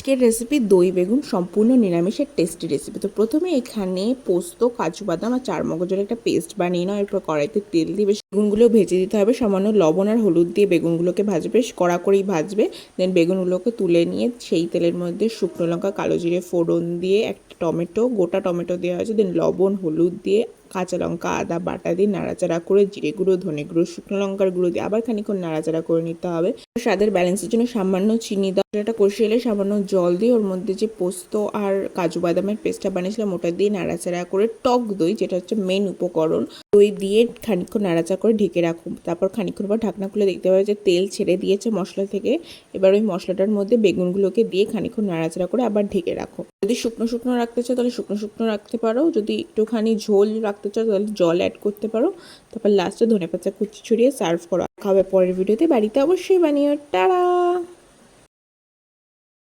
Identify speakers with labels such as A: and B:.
A: আজকের রেসিপি দই বেগুন সম্পূর্ণ নিরামিষের টেস্টি রেসিপি। তো প্রথমে এখানে পোস্ত, কাজু বাদাম আর চারমগজের একটা পেস্ট বানিয়ে নাও। এরপর কড়াইতে তেল দিয়ে বেগুনগুলো ভেজে দিতে হবে। সামান্য লবণ আর হলুদ দিয়ে বেগুনগুলোকে ভাজবে, কড়া করেই ভাজবে। দেন বেগুনগুলোকে তুলে নিয়ে সেই তেলের মধ্যে শুকনো লঙ্কা, কালো জিরে ফোড়ন দিয়ে একটা টমেটো, গোটা টমেটো দেওয়া হয়েছে। দেন লবণ, হলুদ দিয়ে কাঁচা লঙ্কা, আদা বাটা দিয়ে নাড়াচাড়া করে জিরে গুঁড়ো, ধনে গুঁড়ো, শুকনো লঙ্কার গুঁড়ো দিয়ে আবার খানিকক্ষণ নাড়াচাড়া করে নিতে হবে। স্বাদের ব্যালেন্সের জন্য সামান্য চিনি দাও। এটা কষিয়ে এলে সামান্য জল দিয়ে ওর মধ্যে যে পোস্ত আর কাজু বাদামের পেস্টটা বানিয়েছিলাম ওটা দিয়ে নাড়াচাড়া করে টক দই, যেটা হচ্ছে মেন উপকরণ, দই দিয়ে খানিকক্ষণ নাড়াচাড়া করে ঢেকে রাখুন। তারপর খানিকক্ষণ পর ঢাকনা খুলে দেখতে পাবে যে তেল ছেড়ে দিয়েছে মশলা থেকে। এবার ওই মশলাটার মধ্যে বেগুনগুলোকে দিয়ে খানিকক্ষণ নাড়াচাড়া করে আবার ঢেকে রাখো। যদি শুকনো শুকনো রাখতে চাও তাহলে শুকনো শুকনো রাখতে পারো, যদি একটুখানি ঝোল রাখতে চাও তাহলে জল অ্যাড করতে পারো। তারপর লাস্টে ধনেপাতা কুচি ছড়িয়ে সার্ভ করো। খাবে পরের ভিডিওতে, বাড়িতে অবশ্যই বানিও। টাটা।